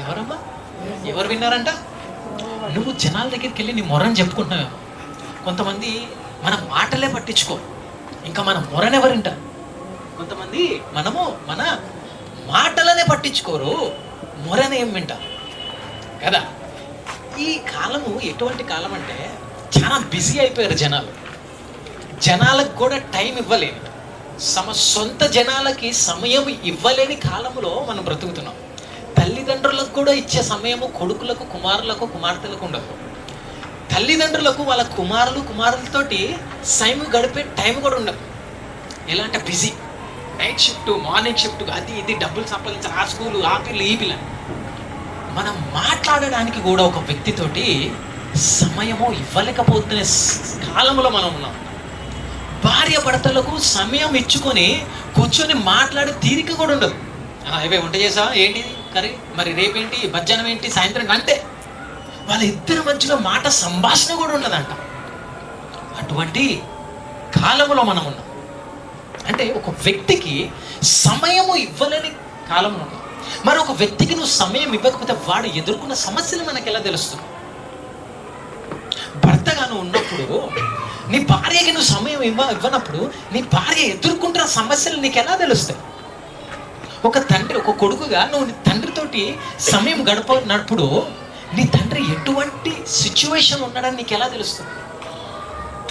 ఎవరమ్మా? ఎవరు విన్నారంట? నువ్వు జనాల దగ్గరికి వెళ్ళి నీ మొరని చెప్పుకుంటున్నావు. కొంతమంది మన మాటలే పట్టించుకో, ఇంకా మన మొరనెవరు వింటారు? కొంతమంది మన మాటలనే పట్టించుకోరు, మొరనే ఏం వింటారు కదా. ఈ కాలము ఎటువంటి కాలం అంటే చాలా బిజీ అయిపోయారు జనాలు. జనాలకు కూడా టైం ఇవ్వలేని, సొంత జనాలకి సమయం ఇవ్వలేని కాలంలో మనం బ్రతుకుతున్నాం. తల్లిదండ్రులకు కూడా ఇచ్చే సమయము కొడుకులకు, కుమారులకు, కుమార్తెలకు ఉండదు. తల్లిదండ్రులకు వాళ్ళ కుమారులతోటి సమయం గడిపే టైం కూడా ఉండదు. ఎలా అంటే busy, night shift, morning shift, అది ఇది డబ్బులు సంపాదించాలి, ఆ స్కూలు, ఆ పిల్లలు, ఈ పిల్లలు. మనం మాట్లాడడానికి కూడా ఒక వ్యక్తితోటి సమయము ఇవ్వలేకపోతున్న కాలంలో మనం ఉన్నాం. భార్య భర్తలకు సమయం ఇచ్చుకొని కూర్చొని మాట్లాడే తీరిక కూడా ఉండదు. అవే వంట చేసా, ఏంటి కర్రీ, మరి రేపేంటి, మధ్యాహ్నం ఏంటి, సాయంత్రం, అంతే. వాళ్ళ ఇద్దరి మధ్యలో మాట సంభాషణ కూడా ఉండదంట. అటువంటి కాలంలో మనం ఉన్నాం. అంటే ఒక వ్యక్తికి సమయము ఇవ్వలేని కాలంలో ఉన్నాం. మరి ఒక వ్యక్తికి నువ్వు సమయం ఇవ్వకపోతే వాడు ఎదుర్కొన్న సమస్యలు మనకు ఎలా తెలుస్తుంది? భర్తగా నువ్వు ఉన్నప్పుడు నీ భార్యకి నువ్వు సమయం ఇవ్వనప్పుడు నీ భార్య ఎదుర్కొంటున్న సమస్యలు నీకు ఎలా తెలుస్తాయి? ఒక తండ్రి, ఒక కొడుకుగా నువ్వు నీ తండ్రితోటి సమయం గడపనప్పుడు నీ తండ్రి ఎటువంటి సిచ్యువేషన్ ఉన్నాడని నీకు ఎలా తెలుస్తుంది?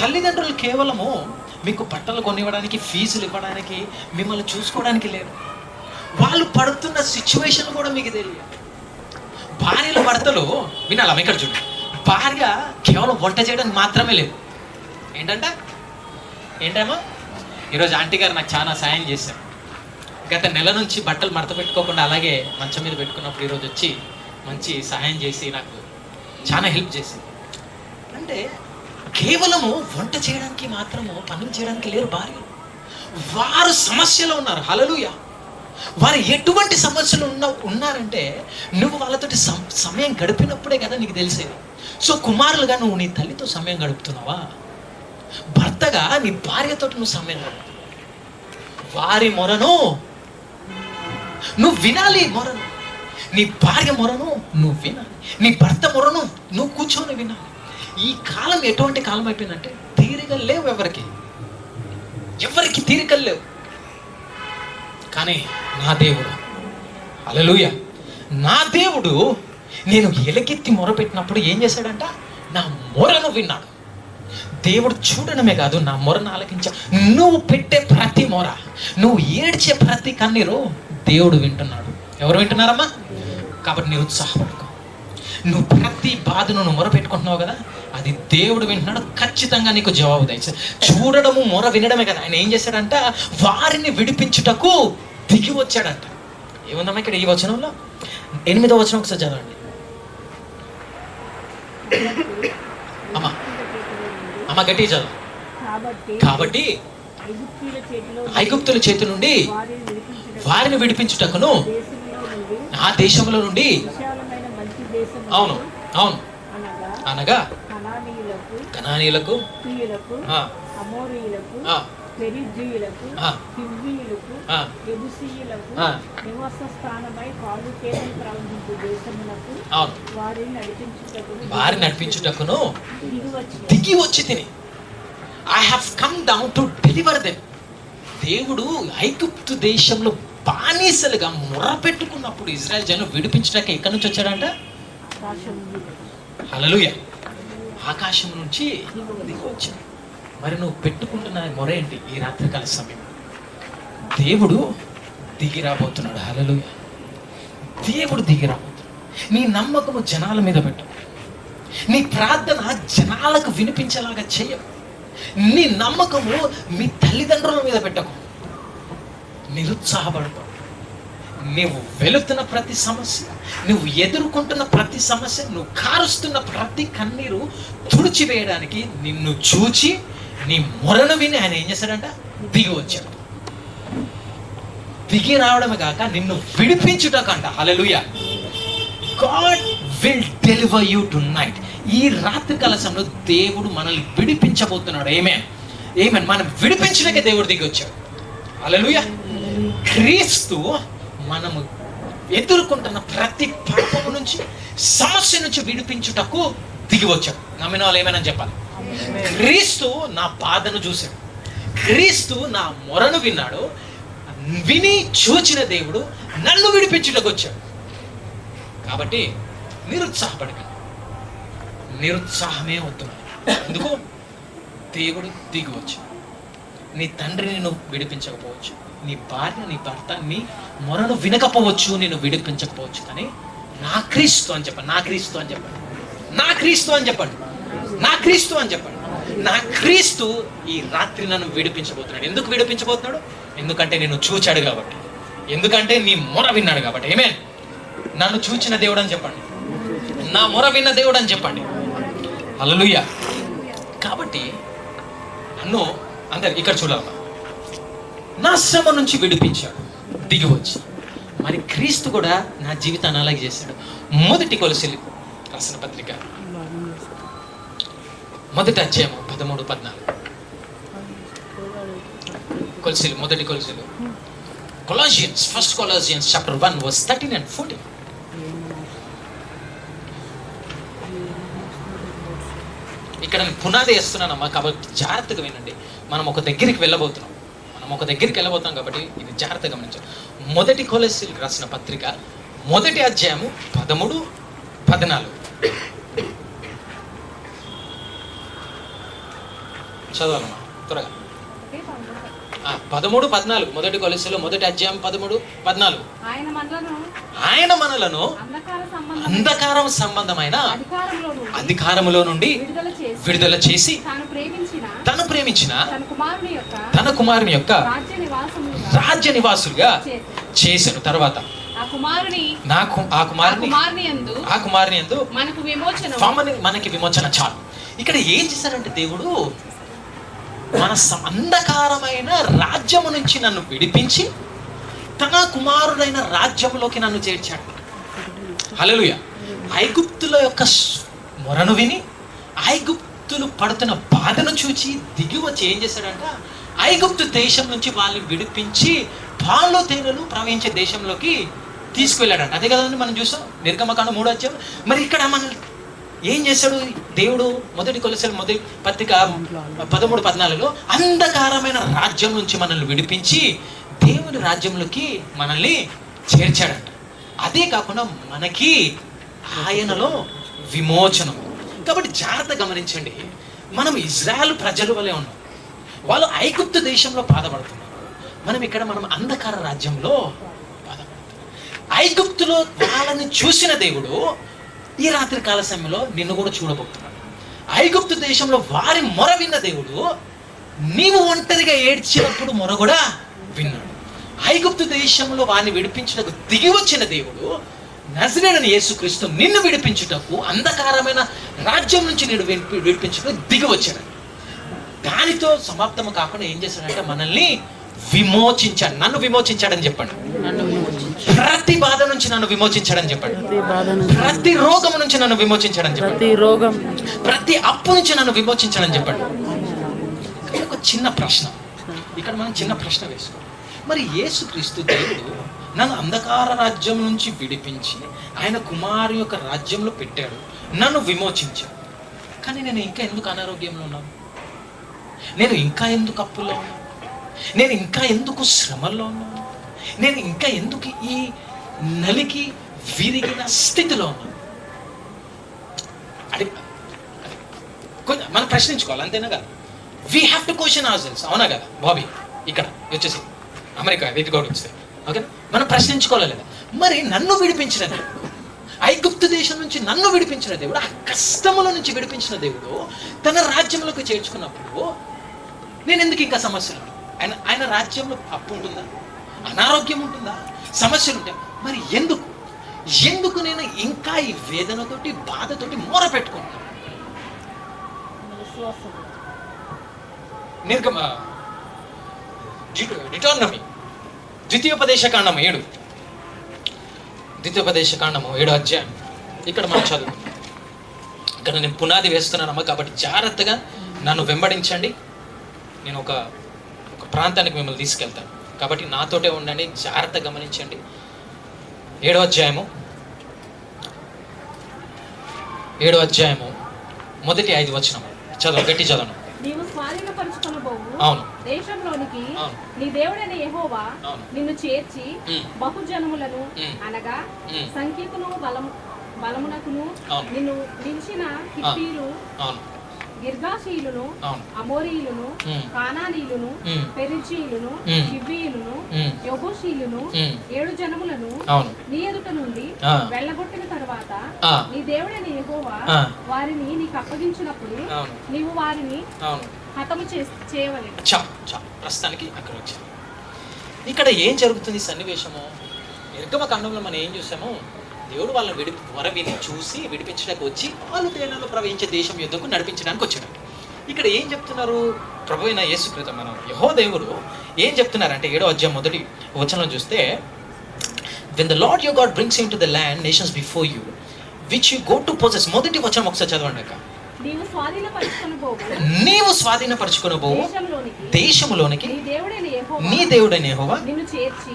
తల్లిదండ్రులు కేవలము మీకు బట్టలు కొనివ్వడానికి, ఫీజులు ఇవ్వడానికి, మిమ్మల్ని చూసుకోవడానికి లేదు. వాళ్ళు పడుతున్న సిచ్యువేషన్ కూడా మీకు తెలియదు. భార్యలు భర్తలు వినాలా? ఇక్కడ చూడండి, భార్య కేవలం వంట చేయడానికి మాత్రమే లేదు. ఏంటమ్మా? ఈరోజు ఆంటీ గారు నాకు చాలా సాయం చేశారు. గత నెల నుంచి బట్టలు మడత పెట్టుకోకుండా అలాగే మంచం మీద పెట్టుకున్నప్పుడు ఈరోజు వచ్చి మంచి సహాయం చేసి నాకు చాలా హెల్ప్ చేసింది. అంటే కేవలము వంట చేయడానికి మాత్రము, పనులు చేయడానికి లేరు భార్యలు. వారు సమస్యలో ఉన్నారు. హల్లెలూయా. వారు ఎటువంటి సమస్యలు ఉన్నారంటే నువ్వు వాళ్ళతోటి సమయం గడిపినప్పుడే కదా నీకు తెలిసేది. సో కుమారులుగా నువ్వు నీ తల్లితో సమయం గడుపుతున్నావా? భర్తగా నీ భార్యతో నువ్వు సమయం గడుపుతున్నావు. వారి మొరను నువ్వు వినాలి. మొరను నీ భార్య మొరను నువ్వు వినాలి. నీ భర్త మొరను నువ్వు కూర్చొని వినాలి. ఈ కాలం ఎటువంటి కాలం అయిపోయిందంటే తీరికలు లేవు. ఎవరికి తీరికలు లేవు. కానీ నా దేవుడు, హల్లెలూయా, నా దేవుడు నేను ఎలుగెత్తి మొరపెట్టినప్పుడు ఏం చేశాడంట? నా మొరను విన్నాడు. దేవుడు చూడడమే కాదు, నా మొరను ఆలకించా. నువ్వు పెట్టే ప్రతి మొర, నువ్వు ఏడ్చే ప్రతి కన్నీరు దేవుడు వింటున్నాడు. ఎవరు వింటున్నారమ్మా? కాబట్టి నీవు ఉత్సాహపడుకో. నువ్వు ప్రతి బాధను నువ్వు మొర పెట్టుకుంటున్నావు కదా, అది దేవుడు వింటున్నాడు. ఖచ్చితంగా నీకు జవాబు దయచేసి. చూడడము, మొర వినడమే కదా. ఆయన ఏం చేశాడంట? వారిని విడిపించుటకు దిగి వచ్చాడంట. ఏముందమ్మా ఇక్కడ ఈ వచనంలో? 8వ వచనం ఒకసారి చదవండి అమ్మ, గట్టిగా చదువు. కాబట్టి ఐగుప్తుల చేతి నుండి వారిని విడిపించుటకును ఆ దేశంలో నుండి, అవును అవును, అనగా కనానీయులకు, వారిని నడిపించుటకును దిగి వచ్చి తిని, I have come down to deliver them. దేవుడు ఐగుప్తు దేశంలో బానిసలుగా మొర్ర పెట్టుకున్నప్పుడు ఇజ్రాయెల్ జనం విడిపించడానికి ఎక్కడి నుంచి వచ్చాడంట? హల్లెలూయా. ఆకాశం నుంచి దిగి వచ్చాడు. మరి నువ్వు పెట్టుకుంటున్న మొర ఏంటి? ఈ రాత్రికాల సమయం దేవుడు దిగి రాబోతున్నాడు. హల్లెలూయా. దేవుడు దిగి రాబోతున్నాడు. నీ నమ్మకము జనాల మీద పెట్టు. నీ ప్రార్థన జనాలకు వినిపించేలాగా చేయవు. నీ నమ్మకము మీ తల్లిదండ్రుల మీద పెట్టకు. నిరుత్సాహపడతావు. నువ్వు వెళుతున్న ప్రతి సమస్య, నువ్వు ఎదుర్కొంటున్న ప్రతి సమస్య, నువ్వు కారుస్తున్న ప్రతి కన్నీరు తుడిచివేయడానికి నిన్ను చూచి నీ మొరను విని ఆయన ఏం చేశాడంట? దిగి వచ్చాడు. దిగి రావడమే కాక నిన్ను విడిపించుటకంట. Hallelujah. God will deliver you tonight. ఈ రాత్రి కాల సమయంలో దేవుడు మనల్ని విడిపించబోతున్నాడు. ఏమేన్ మనం విడిపించడానికే దేవుడు దిగి వచ్చాడు. హల్లెలూయా. క్రీస్తు మనము ఎదుర్కొంటున్న ప్రతి పాపము నుంచి, సమస్య నుంచి విడిపించుటకు దిగి వచ్చాడు. నమ్మిన వాళ్ళు ఏమైనా చెప్పాలి. క్రీస్తు నా బాధను చూశాడు, క్రీస్తు నా మొరను విన్నాడు, విని చూచిన దేవుడు నన్ను విడిపించుటకు వచ్చాడు. కాబట్టి నిరుత్సాహపడకండి, నిరుత్సాహమే వద్దు. ఎందుకు? దేవుడు దిగి వచ్చాడు. నీ తండ్రిని నువ్వు విడిపించకపోవచ్చు, నీ భార్య నీ భర్త నీ మొరను వినకపోవచ్చు, నేను విడిపించకపోవచ్చు, కానీ నా క్రీస్తు అని చెప్పండి, నా క్రీస్తు అని చెప్పండి, నా క్రీస్తు అని చెప్పండి, నా క్రీస్తు అని చెప్పండి. నా క్రీస్తు ఈ రాత్రి నన్ను విడిపించబోతున్నాడు. ఎందుకు విడిపించబోతున్నాడు? ఎందుకంటే నేను చూచాడు కాబట్టి, ఎందుకంటే నీ మొర విన్నాడు కాబట్టి. ఏమే నన్ను చూచిన దేవుడు అని చెప్పండి, నా మొర విన్న దేవుడు అని చెప్పండి. హల్లెలూయా. కాబట్టి నన్ను అందరు ఇక్కడ చూడాలి, నా శ్రమ నుంచి విడిపించాడు దిగి వచ్చి. మరి క్రీస్తు కూడా నా జీవితాన్ని అలాగే చేశాడు. మొదటి కొలసీలు రాసిన పత్రిక 1వ అధ్యాయం 13-14. కొలసీలు, మొదటి కొలసీలు, కొలాసియన్స్, ఫస్ట్ కొలాసియన్స్ చాప్టర్ 1 verse 13 and 14. ఇక్కడ నేను పునాది వేస్తున్నానమ్మా, కాబట్టి జాగ్రత్తగా వినండి. మనం ఒక దగ్గరికి వెళ్ళబోతున్నాం కాబట్టి ఇది జాగ్రత్తగా గమనించాలి. మొదటి కొలస్సీలకు రాసిన పత్రిక 1వ అధ్యాయము 13-14 చదవాలమ్మా త్వరగా. 13-14 మొదటి కొలస్సీలో 1వ అధ్యాయం 13-14. ఆయన మనలను అంధకారం సంబంధమైన అధికారములో నుండి విడుదల చేసి తను ప్రేమించిన తన కుమారుని యొక్క రాజ్య నివాసులుగా చేశాను. తర్వాత ఆ కుమారుని యందు మనకి విమోచన చాలు. ఇక్కడ ఏం చేశారంటే దేవుడు మన అంధకారమైన రాజ్యము నుంచి నన్ను విడిపించి తన కుమారుడైన రాజ్యంలోకి నన్ను చేర్చాడు. హల్లెలూయా. ఐగుప్తుల యొక్క మొరను విని, ఐగుప్తులు పడుతున్న బాధను చూచి దిగి వచ్చి ఏం చేశాడంట, ఐగుప్తు దేశం నుంచి వాళ్ళని విడిపించి పాలు తేనెలు ప్రవహించే దేశంలోకి తీసుకువెళ్ళాడంట. అదే కదండి మనం చూసాం నిర్గమకాండం 3వ అధ్యాయం. మరి ఇక్కడ మన ఏం చేశాడు దేవుడు? మొదటి కొలస్సీల మొదటి పత్రిక 13-14లో అంధకారమైన రాజ్యం నుంచి మనల్ని విడిపించి దేవుని రాజ్యంలోకి మనల్ని చేర్చాడంట. అదే కాకుండా మనకి ఆయనలో విమోచనం. కాబట్టి జాగ్రత్త గమనించండి, మనం ఇజ్రాయెల్ ప్రజల వలె ఉన్నాం. వాళ్ళు ఐగుప్తు దేశంలో బాధపడుతున్నారు, మనం అంధకార రాజ్యంలో బాధపడుతున్నాం. ఐగుప్తులో వాళ్ళని చూసిన దేవుడు ఈ రాత్రి కాల సమయంలో నిన్ను కూడా చూడబోతున్నాడు. ఐగుప్తు దేశంలో వారి మొర విన్న దేవుడు నీవు ఒంటరిగా ఏడ్చినప్పుడు మొర కూడా విన్నాడు. ఐగుప్తు దేశంలో వారిని విడిపించుటకు దిగి వచ్చిన దేవుడు నజరేయుడైన యేసుక్రీస్తు నిన్ను విడిపించుటకు, అంధకారమైన రాజ్యం నుంచి నేను విడిపించుటకు దిగి వచ్చాడు. దానితో సమాప్తము కాకుండా ఏం చేశాడంటే మనల్ని విమోచించాడు. నన్ను విమోచించాడని చెప్పండి. ప్రతి బాధ నుంచి నన్ను విమోచించాడని చెప్పండి. ప్రతి రోగం నుంచి నన్ను విమోచించాడని చెప్పండి. ప్రతి అప్పు నుంచి నన్ను విమోచించాడని చెప్పండి. ఒక చిన్న ప్రశ్న ఇక్కడ మనం చిన్న ప్రశ్న వేసుకోవాలి. మరి యేసుక్రీస్తు దేవుడు నన్ను అంధకార రాజ్యం నుంచి విడిపించి ఆయన కుమారు యొక్క రాజ్యంలో పెట్టాడు, నన్ను విమోచించాడు. కానీ నేను ఇంకా ఎందుకు అనారోగ్యంలో ఉన్నాను? నేను ఇంకా ఎందుకు అప్పుల్లో ఉన్నాను? నేను ఇంకా ఎందుకు శ్రమల్లో ఉన్నాను? నేను ఇంకా ఎందుకు ఈ నలికి విరిగిన స్థితిలో ఉన్నాను? అది కొంచెం మనం ప్రశ్నించుకోవాలి, అంతేనా కదా? వీ హ్యావ్ టు క్వశ్చన్ అవర్ సెల్వ్స్. అవునా కదా బాబీ? ఇక్కడ వచ్చేసి అమెరికా రీతి కూడా వస్తే ఓకే, మనం ప్రశ్నించుకోవాలి లేదా? మరి నన్ను విడిపించిన దేవుడు, ఐగుప్తు దేశం నుంచి నన్ను విడిపించిన దేవుడు, ఆ కష్టముల నుంచి విడిపించిన దేవుడు తన రాజ్యంలోకి చేర్చుకున్నప్పుడు నేను ఎందుకు ఇంకా సమస్యలు? ఆయన రాజ్యంలో అప్పు ఉంటుందా, అనారోగ్యం ఉంటుందా, సమస్యలు ఉంటాయి? మరి ఎందుకు నేను ఇంకా ఈ వేదనతోటి బాధతోటి మొర పెట్టుకుంటాను? డిటార్నమీ ద్వితీయోపదేశకాండము 7 అధ్యాయం ఇక్కడ మనం చదువు. ఇక్కడ నేను పునాది వేస్తున్నానమ్మా, కాబట్టి జాగ్రత్తగా నన్ను వెంబడించండి. నేను ఒక ప్రాంతానికి మిమ్మల్ని తీసుకెళ్తాను, కాబట్టి నాతోటే ఉండండి, జాగ్రత్తగా గమనించండి. 7వ అధ్యాయము 7వ అధ్యాయము మొదటి 5 వచనం చదువు, గట్టి చదవను. నీవు స్వాధీనపరచుకొనబోవు అవును దేశంలోనికి అవును నీ దేవుడైన యెహోవా అవును నిన్ను చేర్చి బహుజనములను ఉమ్. అనగా ఉమ్. సంఖ్యకును బలమునకును అవును నిన్ను నిలిచిన హిత్తీలు, అవును గిర్గాషీయులను, అవును అమోరీయులను, ఉమ్. కానానీయులను, ఉమ్. పెరిజీయులను, ఉమ్. హివ్వీయులను, ఉమ్. యెబూసీయులను ఉమ్. 7 జనములను అవును నీ ఎదుట నుండి ఆ. వెళ్ళగొట్టిన తర్వాత ఆ. నీ దేవుడైన యెహోవా ఆ. వారిని నీకు అప్పగించినప్పుడు అవును నీవు వారిని అవును హతము చేయవలెను. ప్రస్తుతానికి అక్కడ వచ్చాను. ఇక్కడ ఏం జరుగుతుంది సన్నివేశము? నిర్గమ కాండంలో మనం ఏం చూసాము? దేవుడు వాళ్ళని విని చూసి విడిపించడానికి వచ్చి వాళ్ళు తేనెలో ప్రవహించే దేశం యుద్ధకు నడిపించడానికి వచ్చాడు. ఇక్కడ ఏం చెప్తున్నారు? ప్రభు అయిన యేసుక్రీస్తు మనం యెహోవా దేవుడు ఏం చెప్తున్నారంటే 7వ అధ్యాయం మొదటి వచనం చూస్తే, when the Lord your God brings you into the land nations before you which you go to possess. మొదటి వచనం ఒకసారి చదవండి అక్క. నీవు స్వాధీనపరచుకొనబోవు దేశములోనికి నీ దేవుడైన యెహోవా నిన్ను చేర్చి.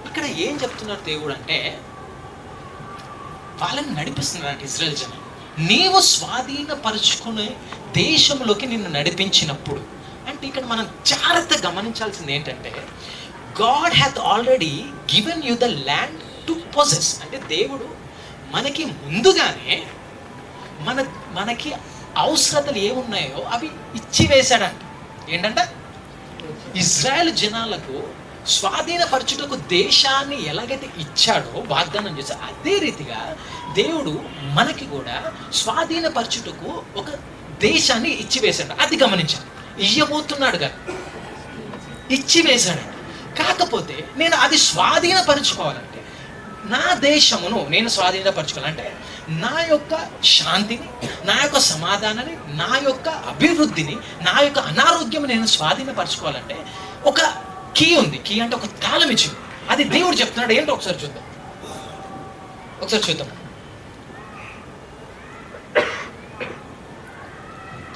ఇక్కడ ఏం చెప్తున్నారు దేవుడు అంటే, వాళ్ళని నడిపిస్తున్నాడు ఇజ్రాయెల్ జనం. నీవు స్వాధీనపరచుకునే దేశంలోకి నిన్ను నడిపించినప్పుడు అంటే ఇక్కడ మనం జాగ్రత్తగా గమనించాల్సింది ఏంటంటే, God hath already given you the land to possess. అంటే దేవుడు మనకి ముందుగానే మనకి అవసరతలు ఏమున్నాయో అవి ఇచ్చి వేశాడంట. ఏంటంటే ఇజ్రాయెల్ జనాలకు స్వాధీనపరచుటకు దేశాన్ని ఎలాగైతే ఇచ్చాడో, వాగ్దానం చేశాడో, అదే రీతిగా దేవుడు మనకి కూడా స్వాధీనపరచుటకు ఒక దేశాన్ని ఇచ్చి వేశాడు. అది గమనించాడు. ఇయ్యబోతున్నాడు కదా, ఇచ్చి వేశాడు. కాకపోతే నేను అది స్వాధీనపరచుకోవాలంటే, నా దేశమును నేను స్వాధీనపరచుకోవాలంటే నా యొక్క శాంతిని, నా యొక్క సమాధానాన్ని, నా యొక్క అభివృద్ధిని, నా యొక్క అనారోగ్యం నేను స్వాధీనపరచుకోవాలంటే ఒక కీ ఉంది. కీ అంటే ఒక తాళం ఇచ్చింది. అది దేవుడు చెప్తున్నాడు. ఏంటో ఒకసారి చూద్దాం.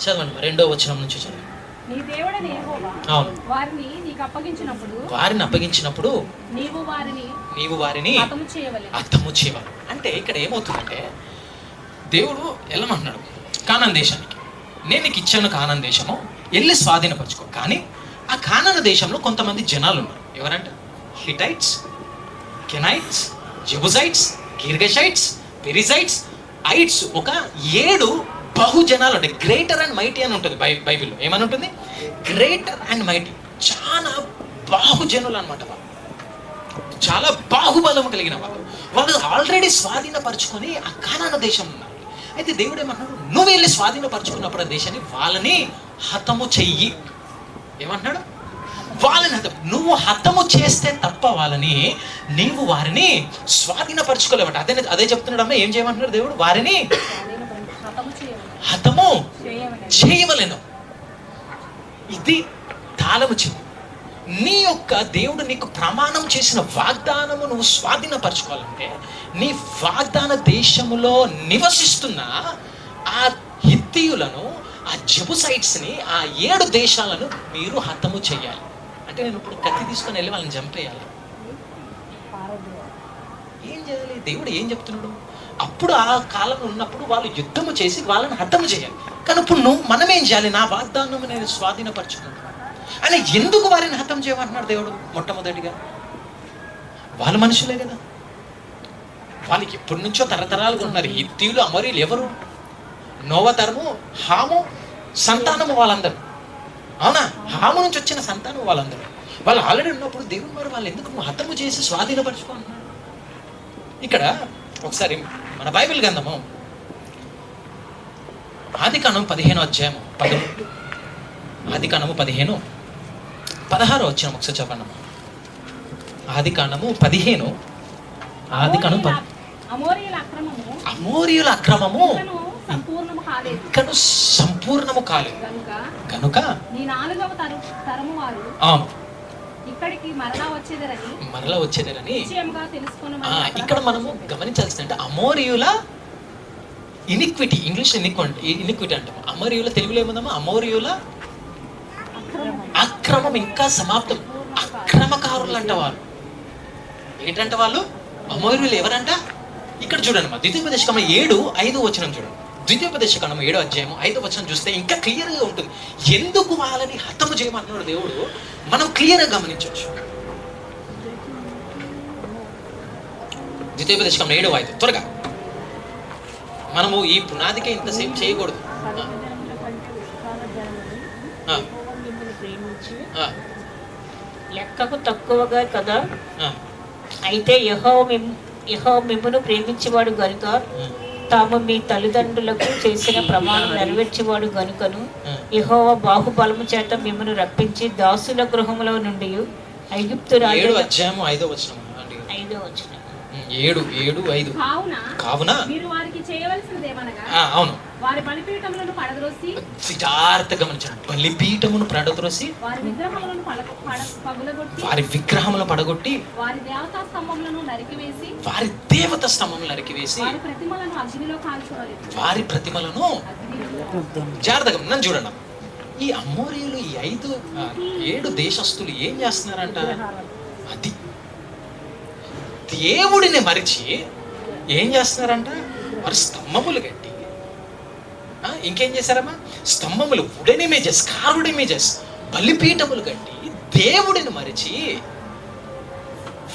చదవండి. 2వ వచనం నుంచి చదవండి. అవును. వారిని అప్పగించినప్పుడు నీవు వారిని హతము చేయవాలి. అంటే ఇక్కడ ఏమవుతుందంటే, దేవుడు వెళ్ళమంటున్నాడు కానాన్ దేశానికి. నేను నీకు ఇచ్చాను కానాన్ దేశము, వెళ్ళి స్వాధీనపరచుకో. కానీ ఆ కానాన్ దేశంలో కొంతమంది జనాలు ఉన్నారు. ఎవరంటే హిటైట్స్, కెనైట్స్, జెబుసైట్స్, గిర్గషైట్స్, పెరిసైట్స్, ఐట్స్. ఒక 7 బహుజనాలు ఉంటాయి. గ్రేటర్ అండ్ మైటీ అని ఉంటుంది బైబిల్లో. ఏమని ఉంటుంది? Greater and mighty. చాలా బాహుజనులు అనమాట. వాళ్ళు చాలా బాహుబలం కలిగిన వాళ్ళు ఆల్రెడీ స్వాధీనపరచుకొని ఆ కానాన్ దేశం ఉన్నారు. అయితే దేవుడు ఏమంటున్నాడు? నువ్వు వెళ్ళి స్వాధీనపరచుకున్నప్పుడు ఆ దేశాన్ని వాళ్ళని హతము చెయ్యి. ఏమంటున్నాడు? వాళ్ళని నువ్వు హతము చేస్తే తప్ప నీవు వారిని స్వాధీనపరచుకోలేవట. అదే చెప్తున్నాడు. అమ్మ ఏం చేయమంటున్నాడు దేవుడు? వారిని హతము చేయవలెను. ఇది తాళము చెయ్యి. నీ యొక్క దేవుడు నీకు ప్రమాణం చేసిన వాగ్దానము నువ్వు స్వాధీనపరచుకోవాలంటే, నీ వాగ్దాన దేశములో నివసిస్తున్న ఆ హిత్తీయులను, ఆ జెబుసైట్స్ని, ఆ 7 దేశాలను మీరు హతము చేయాలి. అంటే నేను ఇప్పుడు కత్తి తీసుకొని వెళ్ళి వాళ్ళని చంపేయాలి? ఏం చేయాలి? దేవుడు ఏం చెప్తున్నాడు? అప్పుడు ఆ కాలంలో ఉన్నప్పుడు వాళ్ళు యుద్ధము చేసి వాళ్ళని హతము చేయాలి. కానీ ఇప్పుడు మనం ఏం చేయాలి? నా వాగ్దానం నేను స్వాధీనపరచుకుంటున్నాను అని ఎందుకు వారిని హతం చేయమంటున్నాడు దేవుడు? మొట్టమొదటిగా వాళ్ళు మనుషులే కదా. వాళ్ళకి ఎప్పటి నుంచో తరతరాలుగా ఉన్నారు. హిత్తీయులు, అమోరీయులు ఎవరు? నోవా తరము, హాము సంతానము వాళ్ళందరూ. అవునా? హాము నుంచి వచ్చిన సంతానం వాళ్ళందరూ. వాళ్ళు ఆల్రెడీ ఉన్నప్పుడు దేవుడు మరి వాళ్ళు ఎందుకు హతము చేసి స్వాధీనపరచుకుంటున్నాడు? ఇక్కడ ఒకసారి మన బైబిల్ గ్రంథము ఆదికాండం 15వ అధ్యాయము 16 వచ్చిన ఒకసారి చెప్పండి. ఆదికాండము 15. అమోరీయుల అక్రమము ఇంకను సంపూర్ణము కాలేదు కనుక మరలా వచ్చేదరని ఇక్కడ మనము గమనించాల్సింది అంటే అమోరీయుల ఇనిక్విటీ. ఇంగ్లీష్ ఇనిక్విటీ అంటాము. అమోరీయుల తెలుగులో ఏముందమ్మా? అమోరీయుల అక్రమం ఇంకా సమాప్తం. అక్రమకారులు అంట వాళ్ళు. ఏంటంటే వాళ్ళు అమోరీయులు ఎవరంట? ఇక్కడ చూడండి మా ద్వితీయోపదేశకాండం 7:5 చూడండి. ద్వితీయోపదేశకాండం 7:5 చూస్తే ఇంకా క్లియర్గా ఉంటుంది. ఎందుకు వాళ్ళని హతము చేయమన్నాడు దేవుడు మనం క్లియర్గా గమనించవచ్చు. ద్వితీయోపదేశకాండం 7:5 త్వరగా. మనము ఈ పునాదికే ఇంతసేపు చేయకూడదు. లెక్కకు తక్కువగా కదా, అయితే యెహోవా మిమ్మును ప్రేమించేవాడు గనుక, తాము మీ తల్లిదండ్రులకు చేసిన ప్రమాణం నెరవేర్చేవాడు గనుకను యెహోవా బాహుబలము చేత మిమ్మును రప్పించి దాసుల గృహములో నుండి ఐగుప్తు రాజు 5వ వచనం 7:5 కావున మీరు వారికి చేయవలసినదేమనగా అవును వారి బలిపీఠములను పడద్రోసి సిద్ధార్థ గమనించండి. బలిపీఠమును పడద్రోసి వారి విగ్రహములను పగులగొట్టి వారి విగ్రహములను పడగొట్టి వారి దేవతా స్తంభములను నరికివేసి వారి దేవత స్తంభములను నరికివేసి వారి ప్రతిమలను అగ్నిలో కాల్చుకోలేదు. వారి ప్రతిమలను జాగ్రత్తగా నన్ను చూడండి. ఈ అమోరీయులు ఈ 7 దేశస్తులు ఏం చేస్తున్నారంట? అది దేవుడిని మరిచి ఏం చేస్తున్నారంట? వారు స్తంభములు కట్టి ఇంకేం చేశారమ్మా? స్తంభములు, వుడెన్ ఇమేజెస్, కార్వుడ్ ఇమేజెస్, బలిపీఠములు కట్టి దేవుడిని మరిచి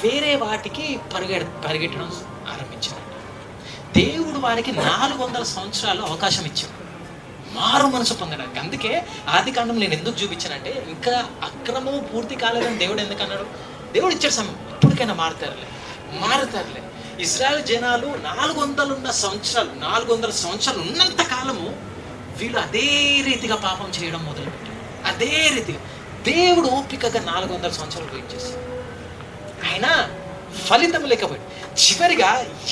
వేరే వాటికి పరిగెట్టడం ఆరంభించారంట. దేవుడు వారికి 400 సంవత్సరాలు అవకాశం ఇచ్చాడు మారు మనసు పొందడానికి. అందుకే ఆదికాండం నేను ఎందుకు చూపించానంటే, ఇంకా అక్రమము పూర్తి కాలేదని దేవుడు ఎందుకు అన్నాడు? దేవుడు ఇచ్చాడు సమయం, ఇప్పటికైనా మారుతారులే. ఇజ్రాయెల్ జనాలు 400 సంవత్సరాలు ఉన్నంత కాలము వీళ్ళు అదే రీతిగా పాపం చేయడం మొదలుపెట్టారు. అదే రీతిగా దేవుడు ఓపికగా 400 సంవత్సరాలు వెయిట్ చేశారు. అయినా ఫలితం లేకపోయింది. చివరిగా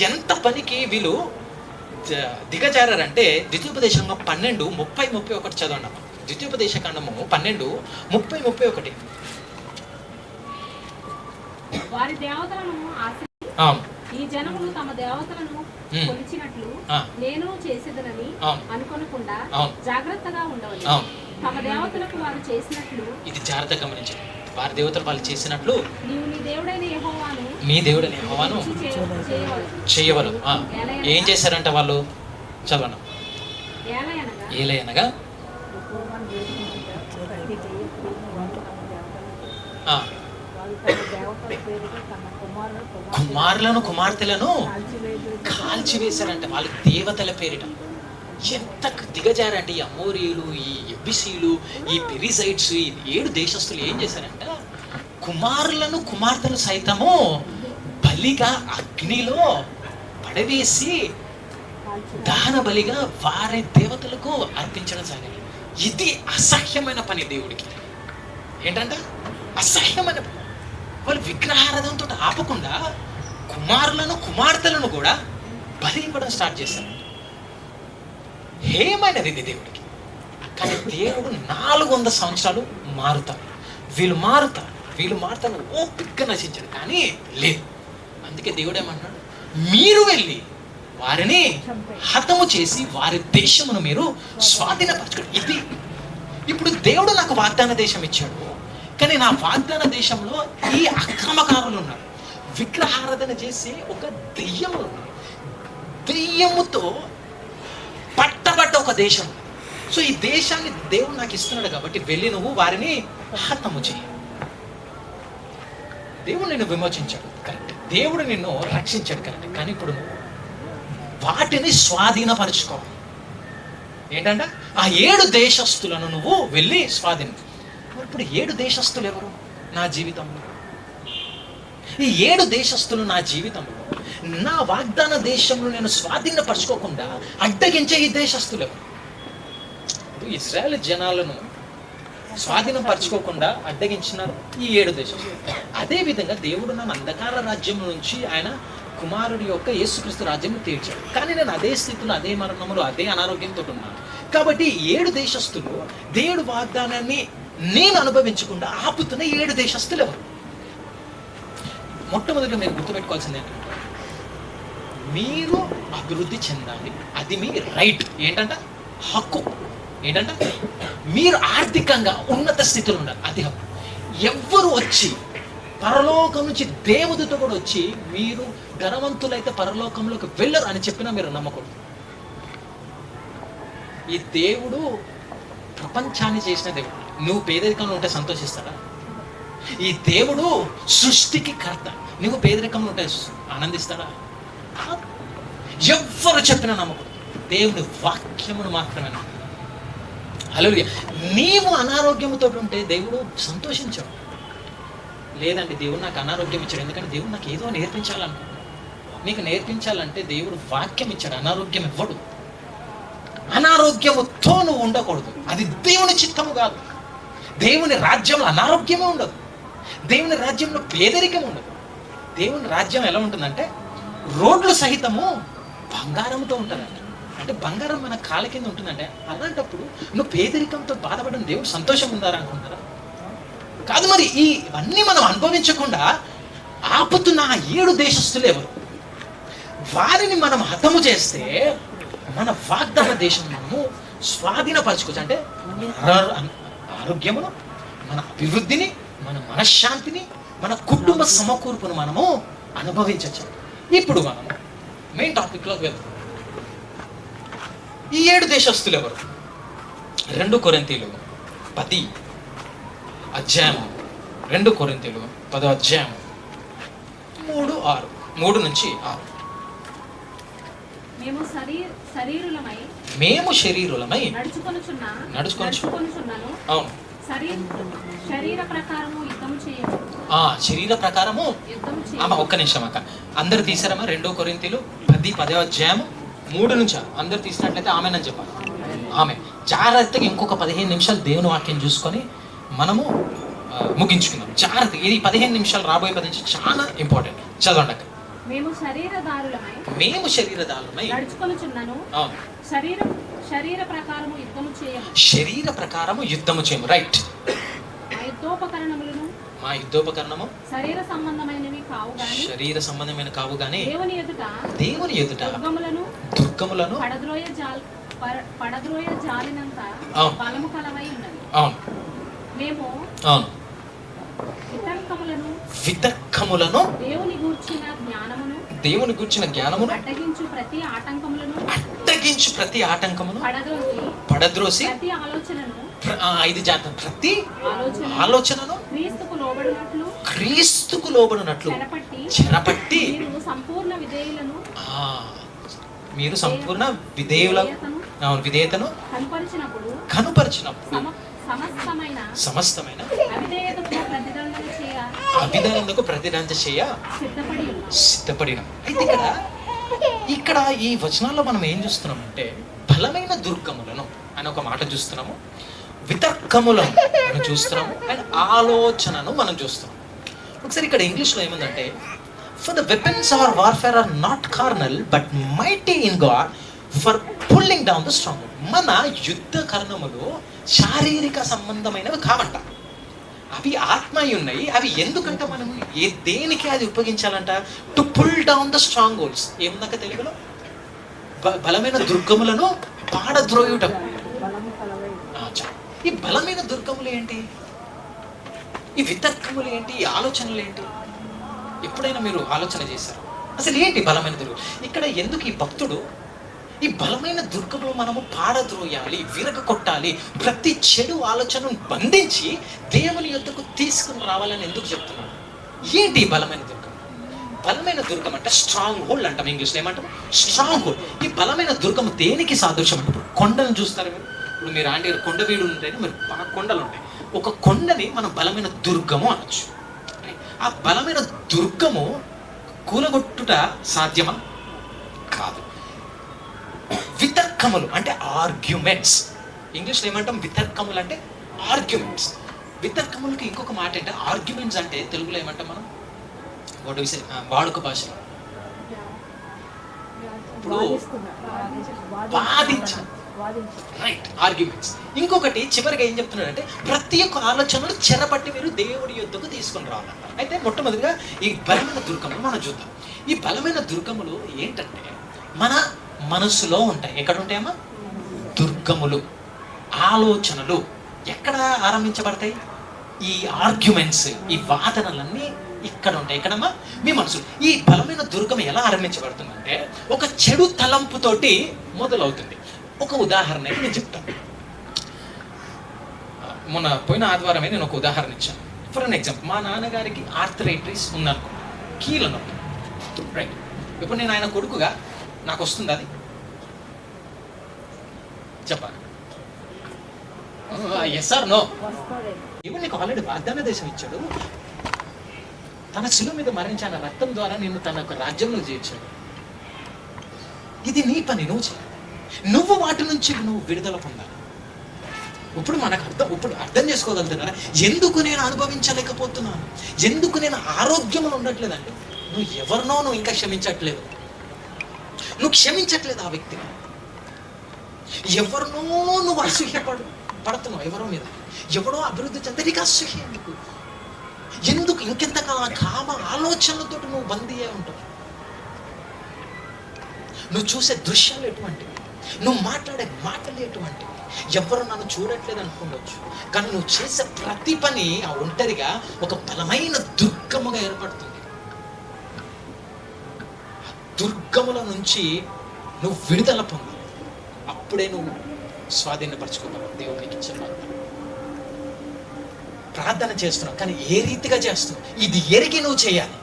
ఎంత పనికి వీళ్ళు దిగజారంటే, ద్వితీయోపదేశకాండం 12:30-31 చదవండి. ద్వితీయోపదేశకాండము 12:30-31. వారి దేవతలను ఈ జనములు తమ దేవతలను కొలిచినట్లు నేను చేసేదనని అనుకోనకుండా జాగ్రత్తగా ఉండవాలి. తమ దేవతలకు వారు చేసినట్లు, ఇది జాగ్రత్తగా గమనించండి, వారి దేవతలు వాళ్ళు చేసినట్లు నీవు నీ దేవుడైన యెహోవాను చేయవలెను. ఏం చేశారంట వాళ్ళు? చదవను. ఏలయనగా కుమారులను కుమార్తెలను కాల్చివేశారంట వాళ్ళ దేవతల పేరిట. ఎంత దిగజారంటే ఈ అమోరీయులు, ఈ ఎబిసీలు, ఈ పెరిజైట్స్, ఈ 7 దేశస్తులు ఏం చేశారంట? కుమారులను కుమార్తెలు సైతము బలిగా అగ్నిలో పడవేసి దహన బలిగా వారి దేవతలకు అర్పించడం సాగింది. ఇది అసహ్యమైన పని దేవుడికి. ఏంటంట? అసహ్యమైన పని. వాళ్ళు విగ్రహారాధనతో ఆపకుండా కుమారులను కుమార్తెలను కూడా బలి ఇవ్వడం స్టార్ట్ చేశారు. హేమైనది ఇది దేవుడికి. కానీ దేవుడు 400 సంవత్సరాలు మారుతారు, వీళ్ళు మారుతారు ఓపికగా నశించారు. కానీ లేదు. అందుకే దేవుడు ఏమన్నాడు? మీరు వెళ్ళి వారిని హతము చేసి వారి దేశమును మీరు స్వాధీనపరచుకోండి. ఇది ఇప్పుడు దేవుడు నాకు వాగ్దాన దేశం ఇచ్చాడు, కానీ నా వాగ్దాన దేశంలో ఈ అక్రమకారులు ఉన్నారు, విగ్రహారాధన చేసి ఒక దెయ్యం ఉన్నారు, దెయ్యముతో పట్టబడ్డ ఒక దేశం. సో ఈ దేశాన్ని దేవుడు నాకు ఇస్తున్నాడు కాబట్టి వెళ్ళి నువ్వు వారిని హతము చేయి. దేవుడు నిన్ను విమోచించాడు కరెక్ట్, దేవుడు నిన్ను రక్షించాడు కరెక్ట్, కానీ ఇప్పుడు నువ్వు వాటిని స్వాధీనపరచుకోవాలి. ఏంటంట? ఆ 7 దేశస్తులను నువ్వు వెళ్ళి స్వాధీనం. ఇప్పుడు 7 దేశస్తులు ఎవరు నా జీవితంలో? ఈ 7 దేశస్తులు నా జీవితంలో, నా వాగ్దాన దేశంలో నేను స్వాధీనపరచుకోకుండా అడ్డగించే ఈ దేశస్తులు ఎవరు? ఇజ్రాయెల్ జనాలను స్వాధీనపరచుకోకుండా అడ్డగించినారు ఈ 7 దేశస్తులు. అదే విధంగా దేవుడు నన్ను అంధకార రాజ్యం నుంచి ఆయన కుమారుడి యొక్క యేసుక్రీస్తు రాజ్యం తీర్చాడు. కానీ నేను అదే స్థితిలో, అదే మరణములు, అదే అనారోగ్యంతో ఉన్నాను. కాబట్టి 7 దేశస్తులు దేవుడు వాగ్దానాన్ని నేను అనుభవించకుండా ఆపుతున్న 7 దేశస్తులు ఎవరు? మొట్టమొదటిగా మీరు గుర్తుపెట్టుకోవాల్సింది ఏంటంటే, మీరు అభివృద్ధి చెందాలి, అది మీ రైట్. ఏంటంట? హక్కు. ఏంటంట? మీరు ఆర్థికంగా ఉన్నత స్థితిలో ఉండాలి, అది హక్కు. ఎవ్వరు వచ్చి పరలోకం నుంచి దేవుడితో కూడా వచ్చి మీరు ధనవంతులైతే పరలోకంలోకి వెళ్ళరు అని చెప్పినా మీరు నమ్మకూడదు. ఈ దేవుడు ప్రపంచాన్ని చేసిన దేవుడు. నువ్వు పేదరికంలో ఉంటే సంతోషిస్తాడా? ఈ దేవుడు సృష్టికి కర్త. నువ్వు పేదరికంలో ఉంటే ఆనందిస్తాడా? ఎవ్వరు చెప్పినా నమ్మకూడదు. దేవుని వాక్యమును మాత్రమే. హల్లెలూయా. నీవు అనారోగ్యంతో ఉంటే దేవుడు సంతోషించాడు. లేదండి, దేవుడు నాకు అనారోగ్యం ఇచ్చాడు, ఎందుకంటే దేవుడు నాకు ఏదో నేర్పించాలనుకుంటున్నాడు. నీకు నేర్పించాలంటే దేవుడు వాక్యం ఇచ్చాడు, అనారోగ్యం ఇవ్వడు. అనారోగ్యముతో నువ్వు ఉండకూడదు. అది దేవుని చిత్తము కాదు. దేవుని రాజ్యంలో అనారోగ్యమే ఉండదు. దేవుని రాజ్యంలో పేదరికం ఉండదు. దేవుని రాజ్యం ఎలా ఉంటుందంటే రోడ్లు సహితము బంగారంతో ఉంటుందంట. అంటే బంగారం మన కాళ్ళ కింద ఉంటుందంటే, అలాంటప్పుడు నువ్వు పేదరికంతో బాధపడడం దేవుడు సంతోషం ఉందారా అనుకుంటారా? కాదు. మరి ఇవన్నీ మనం అనుభవించకుండా ఆపుతున్న ఆ 7 దేశస్తులు ఎవరు? వారిని మనం హతము చేస్తే మన వాగ్దాన దేశం మనము స్వాధీనపరచుకోవచ్చు. అంటే ఆరోగ్యమును, మన అభివృద్ధిని, మన మనశ్శాంతిని, మన కుటుంబ సమకూర్పును మనము అనుభవించవచ్చు. ఇప్పుడు మనము మెయిన్ టాపిక్లోకి వెళ్తాం. ఈ 7 దేశస్తులు ఎవరు? 2 కొరింథీయులు 10 అధ్యాయము, 2 కొరింథీయులు 10 అధ్యాయము 3 నుంచి 6. మేము శరీరులమై నడుచుకొనుచున్నాను. అవును. శరీర ప్రకారము ఒక్క నిమిషం అక్క, అందరు తీసారమ్మా. 2 కొరింథీయులు 10 అధ్యాయము 3 నుంచి అందరు తీసినట్లయితే ఆమెనని చెప్పాలి. ఆమె జాగ్రత్తగా ఇంకొక 15 నిమిషాలు దేవుని వాక్యం చూసుకొని మనము ముగించుకుందాం. జాగ్రత్తగా ఇది 15 నిమిషాలు, రాబోయే 10 నిమిషాలు చాలా ఇంపార్టెంట్. చదవండి అక్క. మేము శరీరదారులమై నడుచుకొనుచున్నాను. శరీర ప్రకారము యుద్ధము చేయము. రైట్. మా యుద్ధోపకరణము శరీర సంబంధమైన కావు గాని దేవుని ఎదుట దుర్గములను పడద్రోయ జాలినంత బలము కలవై ఉన్నది. అవును. మేము అవును వితర్కములను దేవుని గూర్చిన జ్ఞానమును అడ్డగించు ప్రతి ఆటంకమును పడద్రోసి ప్రతి ఆలోచనను క్రీస్తుకు లోబడినట్లు చెరపట్టి మీరు సంపూర్ణ విధేయతను కనుపరిచినప్పుడు సమస్తమైన అభిదయకు ప్రతిదండ చేయ సిద్ధపడిన. అయితే ఇక్కడ ఈ వచనాల్లో మనం ఏం చూస్తున్నామంటే బలమైన దుర్గములను అని ఒక మాట చూస్తున్నాము, వితర్కములను మనం చూస్తున్నాము, అండ్ ఆలోచనను మనం చూస్తున్నాం. ఒకసారి ఇక్కడ ఇంగ్లీష్లో ఏముందంటే, for the weapons of our warfare are not carnal but mighty in God for pulling down the strong. మన యుద్ధ కరణములు శారీరక సంబంధమైనవి కావంట, అవి ఆత్మయి ఉన్నాయి. అవి ఎందుకంటే మనం దేనికి అది ఉపయోగించాలంట? To pull down the strongholds. ఏముందాక తెలుగులో? బలమైన దుర్గములను పాడద్రోయుటకు. ఈ బలమైన దుర్గములు ఏంటి? ఈ వితర్కములు ఏంటి? ఈ ఆలోచనలు ఏంటి? ఎప్పుడైనా మీరు ఆలోచన చేశారు అసలు ఏంటి బలమైన దుర్గం? ఇక్కడ ఎందుకు ఈ భక్తుడు ఈ బలమైన దుర్గములు మనము పాడద్రోయాలి, విరగ కొట్టాలి, ప్రతి చెడు ఆలోచనను బంధించి దేవుని యొద్దకు తీసుకుని రావాలని ఎందుకు చెప్తున్నాడు? ఏంటి బలమైన దుర్గం? బలమైన దుర్గం అంటే స్ట్రాంగ్ హోల్డ్ అంటాం. ఇంగ్లీష్లో ఏమంటాం? Strong hold. ఈ బలమైన దుర్గం దేనికి సాదృశ్యం అంటే, ఇప్పుడు కొండను చూస్తారు మీరు. ఇప్పుడు మీరు ఆంటీ కొండ వీడు ఉంటాయి, మీరు బాగా కొండలు ఉంటాయి. ఒక కొండని మనం బలమైన దుర్గము అనొచ్చు. ఆ బలమైన దుర్గము కూలగొట్టుట సాధ్యమా? కాదు. వితర్కములు అంటే ఆర్గ్యుమెంట్స్. ఇంగ్లీష్లో ఏమంటాం? వితర్కములు అంటే ఆర్గ్యుమెంట్స్. వితర్కములకి ఇంకొక మాట అంటే ఆర్గ్యుమెంట్స్ అంటే తెలుగులో ఏమంటాం మనం? వాడుక భాషలో ఇప్పుడు వాదించడం. Right, arguments. ఇంకొకటి చివరిగా ఏం చెప్తున్నాడంటే ప్రతి ఒక్క ఆలోచనలు చెరపట్టి మీరు దేవుడి యొద్దకు తీసుకొని రావాలంట. అయితే మొట్టమొదటిగా ఈ బలమైన దుర్గములు మనం చూద్దాం. ఈ బలమైన దుర్గములు ఏంటంటే మన మనసులో ఉంటాయి. ఎక్కడ ఉంటాయమ్మా? దుర్గములు, ఆలోచనలు ఎక్కడ ఆరంభించబడతాయి? ఈ ఆర్గ్యుమెంట్స్, ఈ వాదనలన్నీ ఇక్కడ ఉంటాయి. ఎక్కడమ్మా? మీ మనసులో. ఈ బలమైన దుర్గం ఎలా ఆరంభించబడుతుందంటే ఒక చెడు తలంపుతోటి మొదలవుతుంది. ఒక ఉదాహరణ నేను చెప్తాను. మొన్న పోయిన ఆదివారమే నేను ఒక ఉదాహరణ ఇచ్చాను. ఫర్ అన్ ఎగ్జాంపుల్, మా నాన్నగారికి ఆర్థరైటిస్ ఉందనుకో, కీళ్ళ నొప్పి, రైట్? ఇప్పుడు నేను ఆయన కొడుకుగా నాకు వస్తుంది అది చెప్పాలి? Yes or no? ఇవన్నీ నీకు ఆల్రెడీ వాగ్దాన దేశం ఇచ్చాడు. తన శిలువ మీద మరణించిన రక్తం ద్వారా నిన్ను తన యొక్క రాజ్యంలో చేర్చాడు. ఇది నీ పని, నువ్వు చేయాలి. నువ్వు వాటి నుంచి నువ్వు విడుదల పొందాలి. ఇప్పుడు అర్థం చేసుకోగలుగుతున్నారా ఎందుకు నేను అనుభవించలేకపోతున్నాను, ఎందుకు నేను ఆరోగ్యంలో ఉండట్లేదంటే నువ్వు ఎవరినో నువ్వు ఇంకా క్షమించట్లేదు. నువ్వు క్షమించట్లేదు ఆ వ్యక్తిని. ఎవరినో నువ్వు పడుతున్నావు, ఎవరో మీద ఎవడో అభివృద్ధి చెందే నీకు అసూయ ఎందుకు ఇంకెంతకాలం కామ ఆలోచనలతో నువ్వు బందీ అయి ఉంటావు. నువ్వు చూసే దృశ్యాలు ఎటువంటివి, నువ్వు మాట్లాడే మాటలు ఎటువంటివి. ఎవరు నన్ను చూడట్లేదు అనుకోవచ్చు, కానీ నువ్వు చేసే ప్రతి పని ఆ ఒంటరిగా ఒక బలమైన దుర్గముగా ఏర్పడుతుంది. ఆ దుర్గముల నుంచి నువ్వు విడుదల పొందాలి. అప్పుడే నువ్వు స్వాధీనపరచుకోగలవు దేవునికి ఇచ్చే ప్రార్థన చేస్తున్నావు, కానీ ఏ రీతిగా చేస్తున్నావు ఇది ఎరిగి నువ్వు చేయాలి.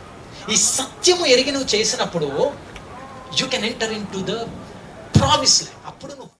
ఈ సత్యము ఎరిగి నువ్వు చేసినప్పుడు you can enter in to the promise land. అప్పుడు నువ్వు